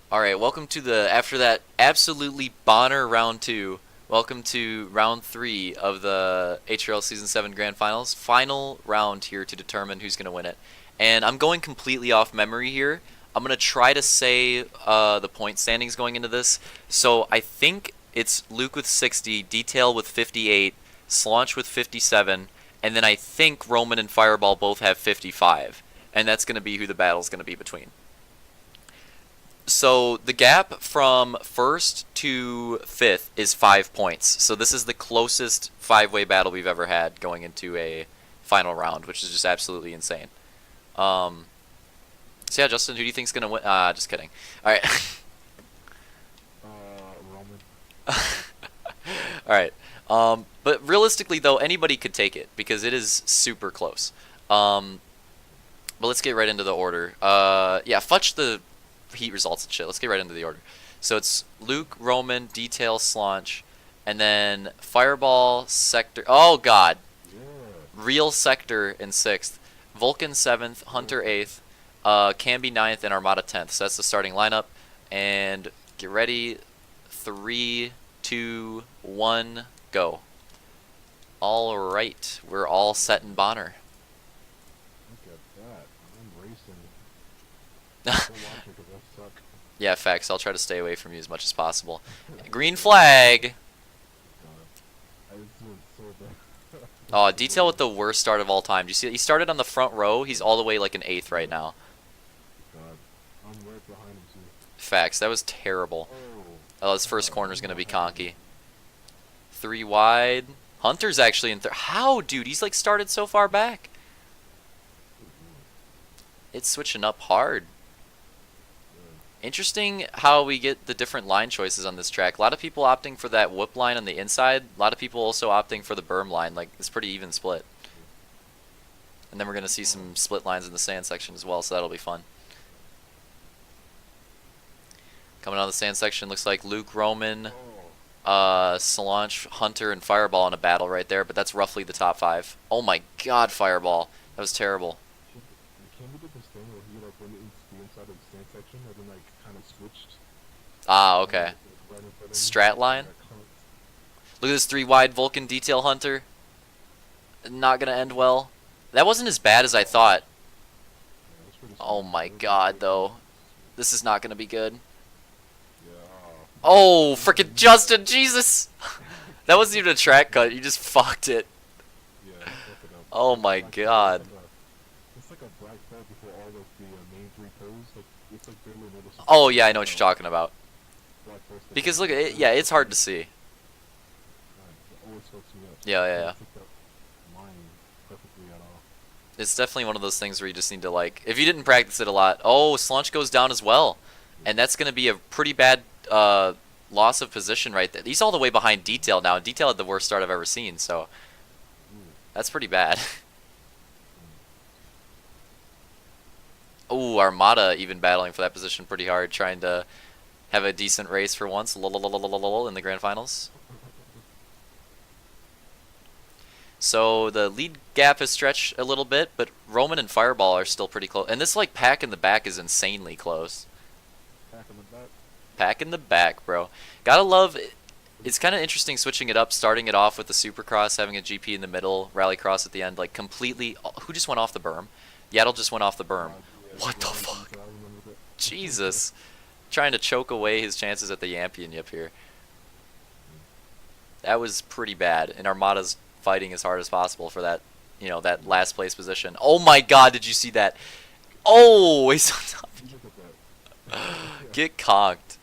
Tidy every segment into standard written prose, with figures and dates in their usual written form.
All right, welcome to after that absolutely Bonner round 2. Welcome to round 3 of the HRL Season 7 Grand Finals. Final round here to determine who's going to win it. And I'm going completely off memory here. I'm going to try to say the point standings going into this. So I think it's Luke with 60, Detail with 58, Slaunch with 57, and then I think Roman and Fireball both have 55. And that's going to be who the battle's going to be between. So the gap from first to fifth is 5 points. So this is the closest five-way battle we've ever had going into a final round, which is just absolutely insane. So yeah, Justin, who do you think's gonna win? Just kidding. All right. Roman. All right. But realistically, though, anybody could take it because it is super close. But let's get right into the order. Yeah, fudge the heat results and shit. Let's get right into the order. So it's Luke, Roman, Detail, Slaunch, and then Fireball, Sector. Oh God, Yeah. Real Sector in 6th, Vulcan 7th, Hunter 8th, Camby 9th, and Armada 10th. So that's the starting lineup. And get ready. 3, 2, 1, go. All right, we're all set in Bonner. Look at that. I'm racing. Don't watch it because I suck. Yeah, facts. I'll try to stay away from you as much as possible. Green flag. God. I just went so bad. Oh, Detail with the worst start of all time. Do you see? He started on the front row. He's all the way like an 8th right now. God. I'm right behind him too. Facts. That was terrible. Oh. Oh, his first corner's gonna be conky. 3 wide. Hunter's actually in third. How, dude? He's like started so far back. It's switching up hard. Interesting how we get the different line choices on this track. A lot of people opting for that whoop line on the inside. A lot of people also opting for the berm line. Like, it's pretty even split. And then we're going to see some split lines in the sand section as well, so that'll be fun. Coming out of the sand section, looks like Luke, Roman, Solange, Hunter, and Fireball in a battle right there, but that's roughly the top 5. Oh my god, Fireball. That was terrible. Can we do this thing where he like went into the inside of the stand section and then like kind of switched? Ah, okay. Right in front of him? Strat line. Got conked. Look at this 3 wide Vulcan Detail Hunter. Not going to end well. That wasn't as bad as I thought. Yeah, that's pretty Oh smart. my That was god, great. though. This is not going to be good. Yeah. Oh, freaking Justin, Jesus! That wasn't even a track cut, you just fucked it. Yeah, fuck it up. Oh my Black god. It's like a black belt before all of the main 3 pose. Like it's like barely noticeable. Oh yeah, I know what you're talking about. Black belt stuff Because like look, that. yeah, it's hard to see. Right, it always fucks me up. Yeah, I yeah, can't yeah. pick that line perfectly at all. It's definitely one of those things where you just need to like, if you didn't practice it a lot. Oh, Slunch goes down as well. And that's going to be a pretty bad loss of position right there. He's all the way behind Detail now. Detail had the worst start I've ever seen, so Ooh. that's pretty bad. Oh, Armada even battling for that position pretty hard, trying to have a decent race for once. Lol in the grand finals. So the lead gap has stretched a little bit, but Roman and Fireball are still pretty close. And this like pack in the back is insanely close. Back in the back. Pack in the back, bro. Gotta love it. It's kind of interesting switching it up, starting it off with the Supercross, having a GP in the middle, Rallycross at the end, like completely. Who just went off the berm? Yaddle just went off the berm. Yeah, What the yeah, fuck? I remember that. Jesus. Trying to choke away his chances at the Yampian Yip here. That was pretty bad, and Armada's fighting as hard as possible for that, you know, that last place position. Oh my god, did you see that? Oh, he's on top. Look at that. Get conked.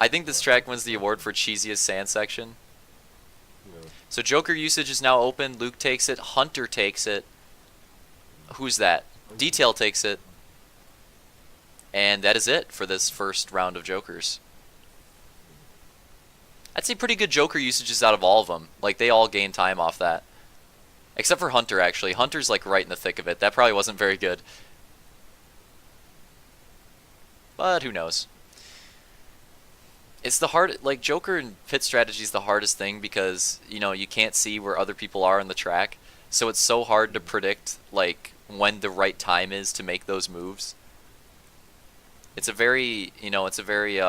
I think this track wins the award for cheesiest sand section. Yeah. So Joker usage is now open. Luke takes it. Hunter takes it. Who's that? Detail takes it. And that is it for this first round of Jokers. I'd say pretty good Joker usages out of all of them. Like, they all gain time off that. Except for Hunter, actually. Hunter's, like, right in the thick of it. That probably wasn't very good. But who knows? It's the hard, like, Joker and pit strategy is the hardest thing because, you know, you can't see where other people are on the track. So it's so hard to predict, like, when the right time is to make those moves. It's a very, it's a very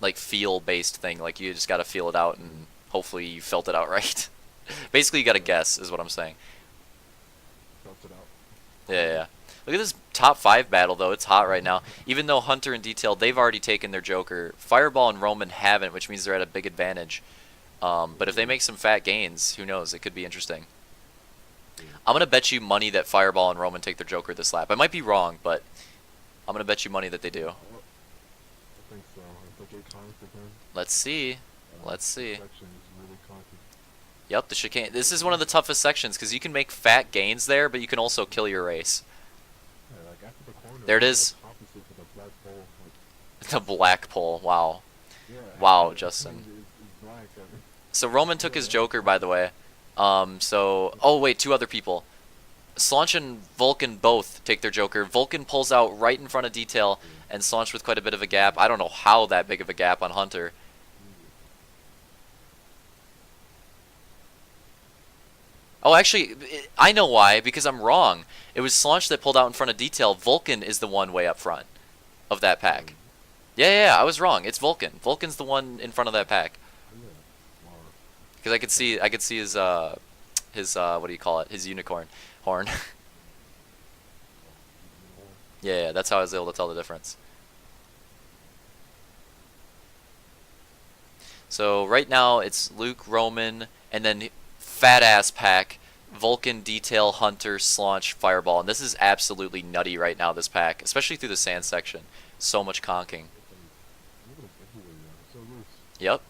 like feel based thing. Like you just got to feel it out and hopefully you felt it out right. Basically, you got to Yeah. guess is what I'm saying. Felt it out. Yeah, yeah, yeah. Look at this top 5 battle though. It's hot right now. Even though Hunter and Detail, they've already taken their Joker. Fireball and Roman haven't, which means they're at a big advantage. But if they Yeah. make some fat gains, who knows? It could be interesting. Yeah. I'm gonna bet you money that Fireball and Roman take their Joker this lap. I might be wrong, but I'm gonna bet you money that they do. I think so. If they get conked again, Let's see. Let's this see. section is really conky. Yep, the chicane. This is one of the toughest sections because you can make fat gains there, but you can also kill your race. Yeah, like after the corner, There it it's is. like opposite to the black pole. Like, The black pole. Wow. yeah, Wow, it's Justin. black. I mean, So Roman took his yeah, Joker, by the way. Oh wait, 2 other people. Slaunch and Vulcan both take their Joker. Vulcan pulls out right in front of Detail, and Slaunch with quite a bit of a gap. I don't know how that big of a gap on Hunter. Oh, actually, I know why, because I'm wrong. It was Slaunch that pulled out in front of Detail. Vulcan is the one way up front of that pack. Yeah, yeah, yeah, I was wrong. It's Vulcan. Vulcan's the one in front of that pack. yeah. Wow. Because I could see his what do you call it? His unicorn horn. Yeah, yeah, that's how I was able to tell the difference. So right now it's Luke, Roman, and then fat ass pack, Vulcan, Detail, Hunter, Slaunch, Fireball, and this is absolutely nutty right now. This pack, especially through the sand section, so much conking. It's like, look at this everywhere, man. It's so loose. Yep.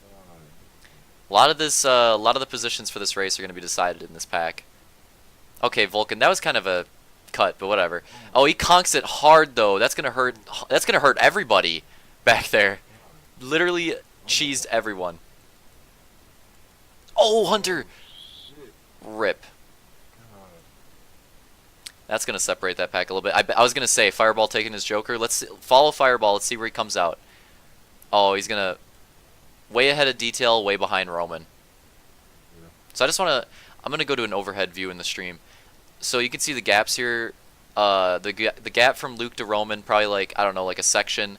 God. A lot of the positions for this race are going to be decided in this pack. Okay, Vulcan, that was kind of a cut, but whatever. Oh, he conks it hard though. That's gonna hurt. That's gonna hurt everybody back there. Literally cheesed everyone. Oh, Hunter! Shit. Rip. God. That's gonna separate that pack a little bit. I was gonna say Fireball taking his Joker. Follow Fireball. Let's see where he comes out. Oh, he's gonna way ahead of Detail, way behind Roman. Yeah. So I'm gonna go to an overhead view in the stream. So you can see the gaps here. The gap from Luke to Roman, probably like, I don't know, like a section.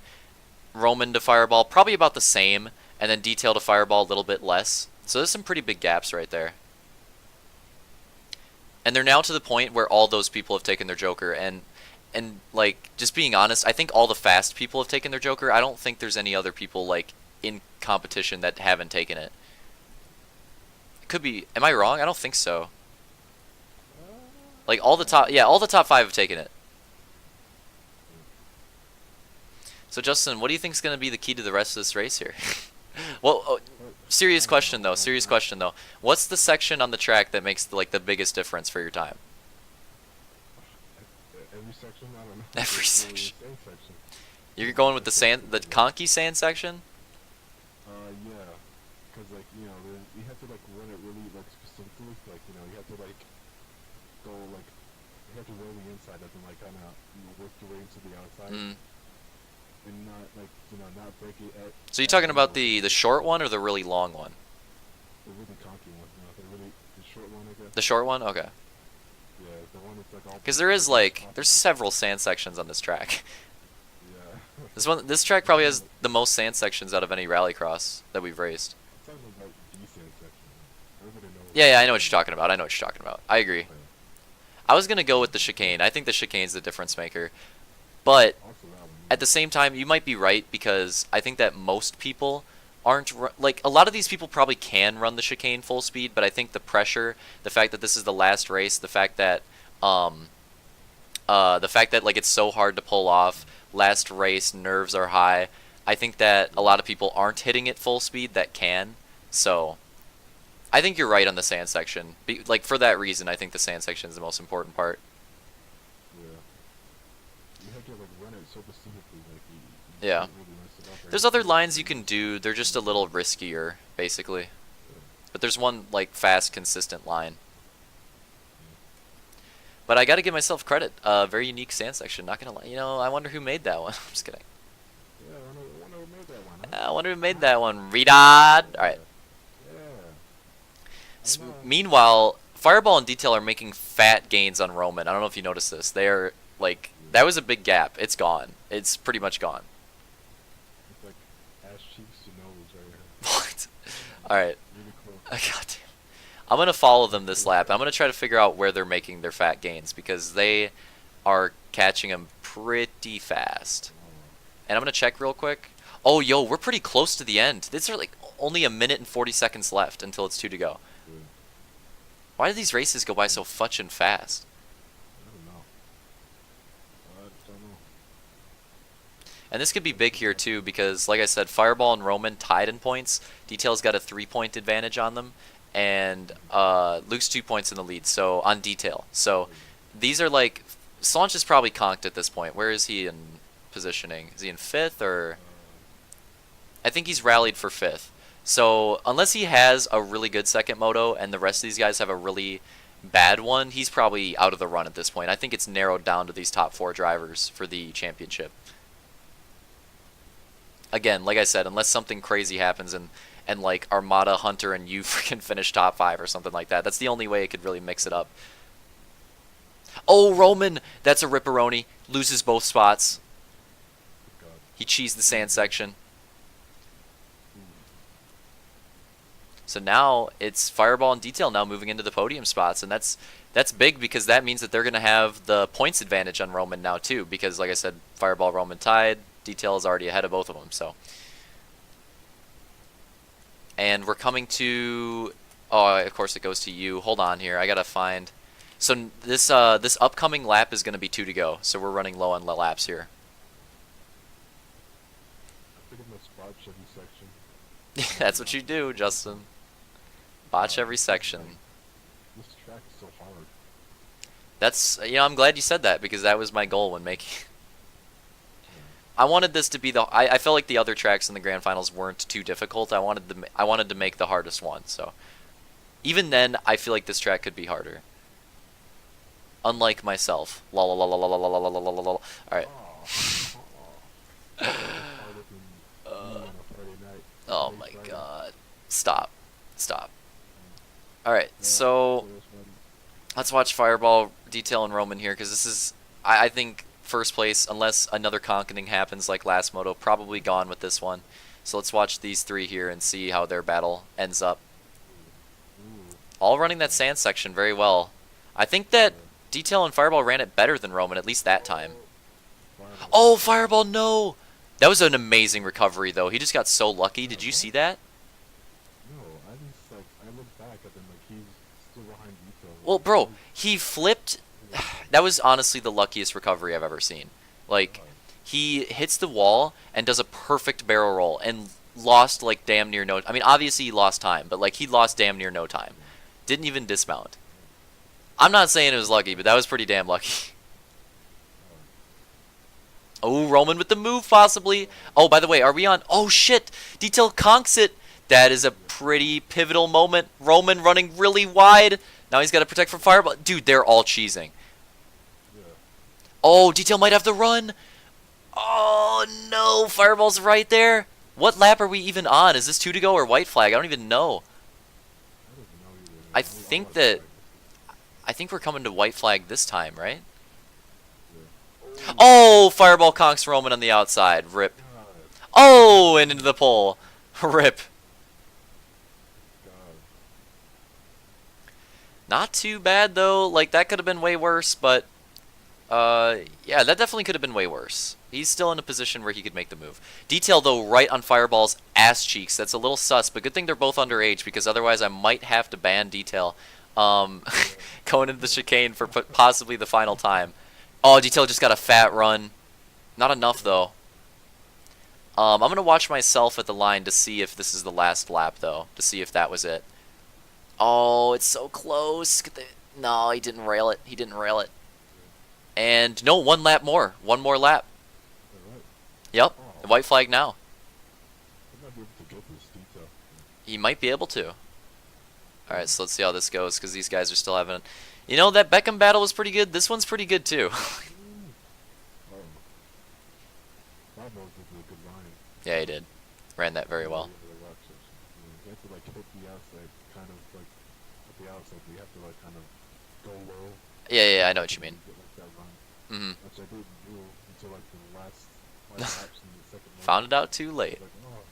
Roman to Fireball, probably about the same, and then Detail to Fireball a little bit less. So there's some pretty big gaps right there. And they're now to the point where all those people have taken their Joker, and like, just being honest, I think all the fast people have taken their Joker. I don't think there's any other people like in competition that haven't taken it. It could be. Am I wrong? I don't think so. Like all the top 5 have taken it. So Justin, what do you think is going to be the key to the rest of this race here? Well, serious question though. Serious question though. What's the section on the track that makes like the biggest difference for your time? Every section, I don't know. Every It's really section. the same section. You're going with The the conky sand section? Yeah, because like you have to like run it really like specifically. Like you have to like go like you have to roll the inside and then like kind of work your way into the outside Mm. and not like not break it at. So you talking about the short one or the really long one? the really conky one. The short one, I guess. The short one? Okay. Yeah, the one that's like all. Because there is like there's several sand sections on this track. Yeah. This track probably has the most sand sections out of any rallycross that we've raced. I'm talking about decent section. Everybody knows. Yeah, yeah, I know what you're talking about. I know what you're talking about. I agree. Yeah. I was gonna go with the chicane. I think the chicane's the difference maker. But Also that one. at the same time, you might be right because I think that most people aren't like a lot of these people probably can run the chicane full speed, but I think the pressure, the fact that this is the last race, the fact that like it's so hard to pull off, last race, nerves are high. I think that a lot of people aren't hitting it full speed that can. So I think you're right on the sand section. Like for that reason, I think the sand section is the most important part. Yeah. You have to like run it so specifically, like Yeah. can't really mess it up or There's other anything. lines you can do. They're just a little riskier, basically. But there's one like fast, consistent line. But I gotta give myself credit. Very unique sand section. Not gonna lie. I wonder who made that one. I'm just kidding. Yeah, I wonder who made that one, huh? I wonder who made that one. Redod. All right. Yeah. I know. Meanwhile, Fireball and Detail are making fat gains on Roman. I don't know if you noticed this. They are like that was a big gap. It's gone. It's pretty much gone. It's like ass cheeks to nose right here. What? All Yeah, right. really close. God damn. I'm gonna follow them That's this really lap. I'm fast. gonna try to figure out where they're making their fat gains because they are catching them pretty fast. Oh, And I'm gonna check real quick. Oh, yo, we're pretty close to the end. This are like only a minute and 40 seconds left until it's two to go. good. Why do these races go by Hmm. so fudging fast? I don't know. I don't know. And this could be That's big the here best. too because, like I said, Fireball and Roman tied in points. Detail's got a 3 point advantage on them, and Mhm. Luke's 2 points in the lead. So on Detail. So Oh, yeah. these are like Slaunch is probably conked at this point. Where is he in positioning? Is he in fifth or? I think he's rallied for fifth. So unless he has a really good second moto and the rest of these guys have a really bad one, he's probably out of the run at this point. I think it's narrowed down to these top four drivers for the championship. Again, like I said, unless something crazy happens and like Armada, Hunter, and you freaking finish top five or something like that. That's the only way it could really mix it up. Oh, Roman! That's a ripperoni. Loses both spots. Good God. He cheesed the Ooh, sand section. ooh. So now it's Fireball and Detail now moving into the podium spots, and that's big because that means that they're going to have the points advantage on Roman now too. Because like I said, Fireball Roman tied. Detail is already ahead of both of them. So, and we're coming to. Oh, of course it goes to you. Hold on here. I gotta find. So this upcoming lap is going to be two to go. So we're running low on laps here. I think I'm gonna spot Chevy section. That's what you do, Justin. Botch every Like section. this track is so hard. That's I'm glad you said that because that was my goal when making. Yeah. I wanted this to be the. I felt like the other tracks in the grand finals weren't too difficult. I wanted to make the hardest one. So even then, I feel like this track could be harder. Unlike myself. La la la la la la la la la la la la. All right. Oh, oh. It's harder than me on a Friday night. Oh Today's my Friday. God. Stop. Stop. Yeah, All right. yeah, So today's Friday. let's watch Fireball, Detail, and Roman here because this is. I think first place, unless another conkening happens like last moto, probably gone with this one. So let's watch these three here and see how their battle ends up. Ooh, All running that yeah, sand section very well. I think that yeah. Detail and Fireball ran it better than Roman, at least that time. Oh, Fireball Oh, got Fireball, lucky. no! That was an amazing recovery, though. He just got so lucky. Yeah, Did you what? see that? No, I just like I look back at them like he's still behind Vito. Well, Like bro, how he flipped. is That was honestly the luckiest recovery I've ever seen. Like, God. he hits the wall and does a perfect barrel roll and lost, like, damn near no. I mean, obviously he lost time, but, like, he lost damn near no time. Yeah, Didn't even dismount. I'm not saying it was lucky, but that was pretty damn lucky. God. Oh, Roman with the move, possibly. Oh, by the way, are we on? Oh, shit. Detail conks it. That is a Yeah, pretty pivotal moment. Roman running really wide. Now he's got to protect from Fireball. Dude, they're all cheesing. yeah. Oh, Detail might have the run. Oh, no. Fireball's right there. What lap are we even on? Is this two to go or white flag? I don't even know. I don't even know either, I man. I think watched that. like this. I think we're coming to white flag this time, right? Yeah. Oh, Oh, Fireball conks Roman on the outside. Rip. God. Oh, and into the pole. Rip. God. Not too bad though. Like that could have been way worse, but yeah, that definitely could have been way worse. He's still in a position where he could make the move. Detail though, right on Fireball's ass cheeks. That's a little sus, but good thing they're both underage because otherwise I might have to ban Detail Yeah. going into the Yeah. chicane for possibly the final time. Oh, Detail just got a fat run. Not enough Yeah. though. I'm gonna watch myself at the line to see if this is the last lap though, to see if that was it. Oh, it's so close. No, he didn't rail it. He didn't rail it. And no, one lap more. One more lap. All right. Yep. Oh, White flag now. I might be able to get this detail. He might be able to. Alright, so let's see how this goes, because these guys are still having... You know, that Beckham battle was pretty good. This one's pretty good, too. Ooh. Oh. That was a good line. Yeah, he did. Ran that very well. Yeah, the rock section. Yeah, you have to like hit the outside, kind of like at the outside. You have to like kind of go low. Yeah, I know what you And mean. you get like that run. Mm-hmm. which I didn't do until like the last 5 laps in the second Found moto. it out too I was late. like, oh,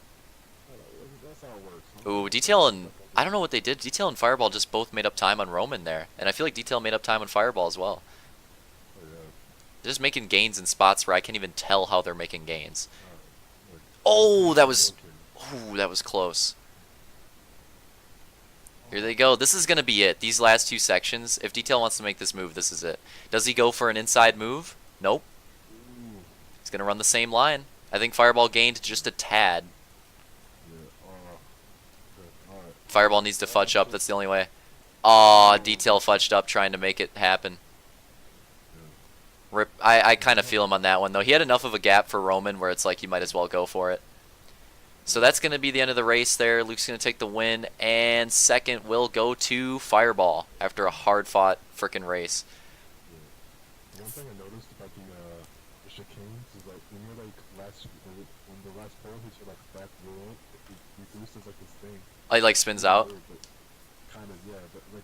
that's how it works. I'm not Ooh, gonna Detail and stuff like I this. don't know what they did. Detail and Fireball just both made up time on Roman there, and I feel like Detail made up time on Fireball as well. Oh yeah, They're just making gains in spots where I can't even tell how they're making gains. like Oh, fucking that was, broken. ooh, that was close. Here Oh, they go. This is gonna be it. These last two sections. If Detail wants to make this move, this is it. Does he go for an inside move? Nope. ooh, He's gonna run the same line. I think Fireball gained just a tad. yeah, good. All right, Fireball needs to fudge up. so, That's the only way. Aw, oh, Detail fudged up trying to make it happen. yeah. Rip. I Well, kind of feel him on that one, though. He had enough of a gap for Roman where it's like you might as well go for it. So that's going to be the end of the race there. Luke's going to take the win, and second will go to Fireball after a hard-fought frickin' race. yeah. One thing I noticed about the chicanes is like when you're like when the last pole hits your like back wheel, it boosts like this thing. It like It's spins really out. weird, but kind of yeah, but like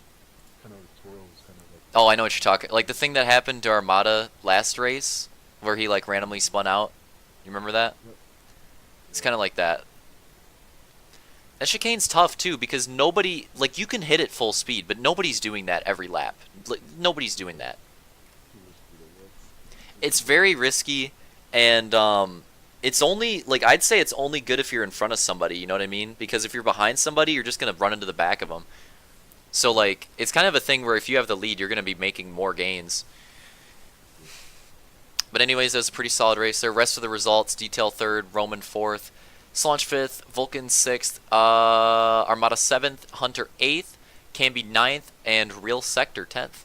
kind of twirls, kind of like Oh, I know what you're talking. Like the thing that happened to Armada last race, where he like randomly spun out. You remember that? yep, It's yep. kind of like that. That chicane's tough too because nobody like you can hit it full speed, but nobody's doing that every lap. Like, nobody's doing that. Too risky to It's risk. very risky, and it's only like I'd say it's only good if you're in front of somebody. You know what I mean? Because if you're behind somebody, you're just gonna run into the back of them. So like it's kind of a thing where if you have the lead, you're gonna be making more gains. Yeah. But anyways, that was a pretty solid race there. Rest of the results: Detail third, Roman fourth, Slaunch fifth, Vulcan sixth, Armada seventh, Hunter eighth, Camby ninth, and Real Sector 10th.